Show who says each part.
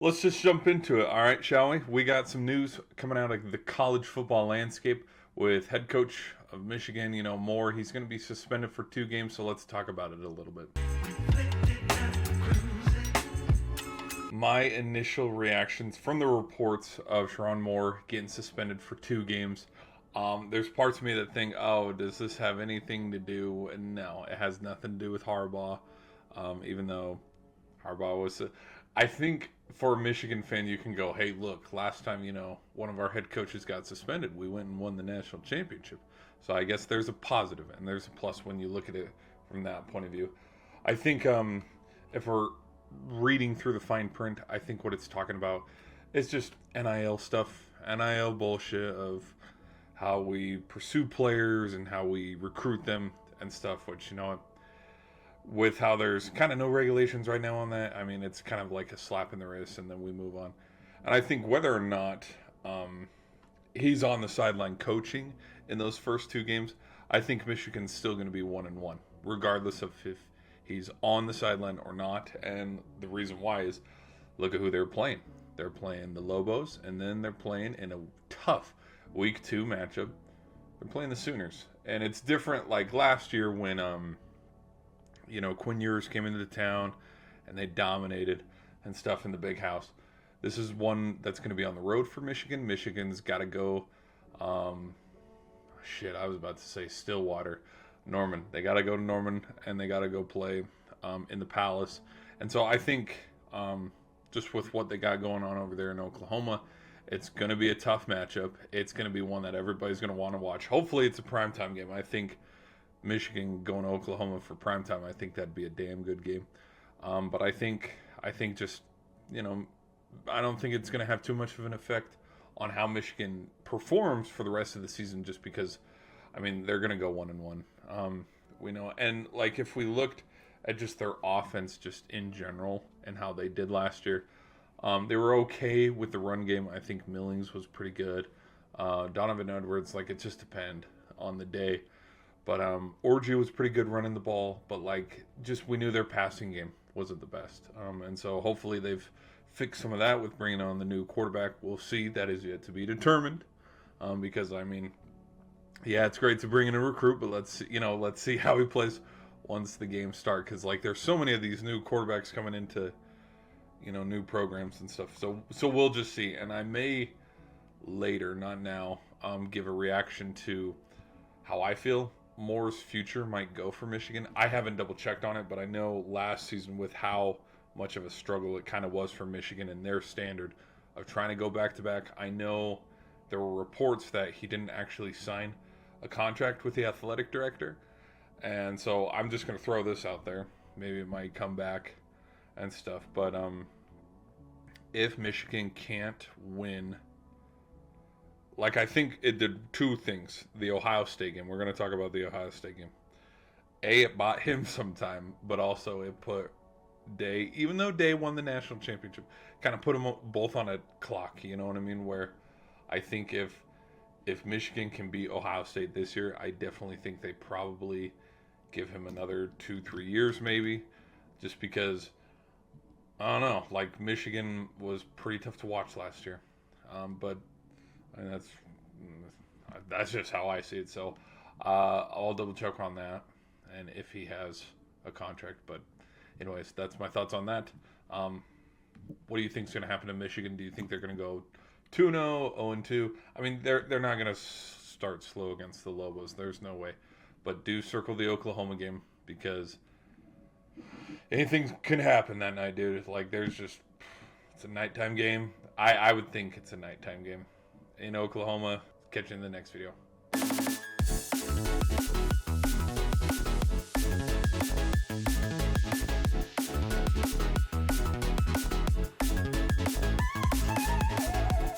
Speaker 1: Let's just jump into it, all right, shall we? We got some news coming out of the college football landscape with head coach of Michigan, Moore. He's going to be suspended for 2 games, so let's talk about it a little bit. My initial reactions from the reports of Sherrone Moore getting suspended for 2 games. There's parts of me that think, oh, does this have anything to do? And no, it has nothing to do with Harbaugh, even though Harbaugh was. I think for a Michigan fan, you can go, hey, look, last time, one of our head coaches got suspended, we went and won the national championship. So I guess there's a positive and there's a plus when you look at it from that point of view. I think if we're reading through the fine print, I think what it's talking about is just NIL stuff, NIL bullshit of how we pursue players and how we recruit them and stuff, which, with how there's kind of no regulations right now on that, I mean, it's kind of like a slap in the wrist and then we move on. And I think whether or not he's on the sideline coaching in those first 2 games, I think Michigan's still going to be 1-1, regardless of if he's on the sideline or not. And the reason why is look at who they're playing. They're playing the Lobos, and then they're playing in a tough week 2 matchup. They're playing the Sooners. And it's different like last year when Quinn Ewers came into the town and they dominated and stuff in the big house. This is one that's going to be on the road for Michigan. Michigan's got to go, I was about to say Stillwater. Norman. They got to go to Norman and they got to go play in the Palace. And so I think just with what they got going on over there in Oklahoma, it's going to be a tough matchup. It's going to be one that everybody's going to want to watch. Hopefully it's a primetime game. I think Michigan going to Oklahoma for primetime, I think that'd be a damn good game. But I think just, I don't think it's going to have too much of an effect on how Michigan performs for the rest of the season just because, I mean, they're going to go 1-1. We know. And, like, if we looked at just their offense just in general and how they did last year, they were okay with the run game. I think Millings was pretty good. Donovan Edwards, like, it just depends on the day. But Orji was pretty good running the ball, but like just we knew their passing game wasn't the best, and so hopefully they've fixed some of that with bringing on the new quarterback. We'll see. That is yet to be determined, because I mean, yeah, it's great to bring in a recruit, but let's see how he plays once the games start, because like there's so many of these new quarterbacks coming into new programs and stuff. So we'll just see, and I may later, not now, give a reaction to how I feel Moore's future might go for Michigan. I haven't double checked on it, but I know last season with how much of a struggle it kind of was for Michigan and their standard of trying to go back to back. I know there were reports that he didn't actually sign a contract with the athletic director. And so I'm just going to throw this out there. Maybe it might come back and stuff. But if Michigan can't win, like I think it did 2 things. The Ohio State game. We're going to talk about the Ohio State game. It bought him some time, but also it put Day, even though Day won the national championship, kind of put them both on a clock. You know what I mean? Where I think if Michigan can beat Ohio State this year, I definitely think they probably give him another 2-3 years maybe, just because I don't know. Like Michigan was pretty tough to watch last year, but. And that's just how I see it. So I'll double check on that, and if he has a contract. But anyways, that's my thoughts on that. What do you think is going to happen to Michigan? Do you think they're going to go 2-0, 0-2? I mean, they're not going to start slow against the Lobos. There's no way. But do circle the Oklahoma game because anything can happen that night, dude. Like it's a nighttime game. I would think it's a nighttime game in Oklahoma. Catch you in the next video.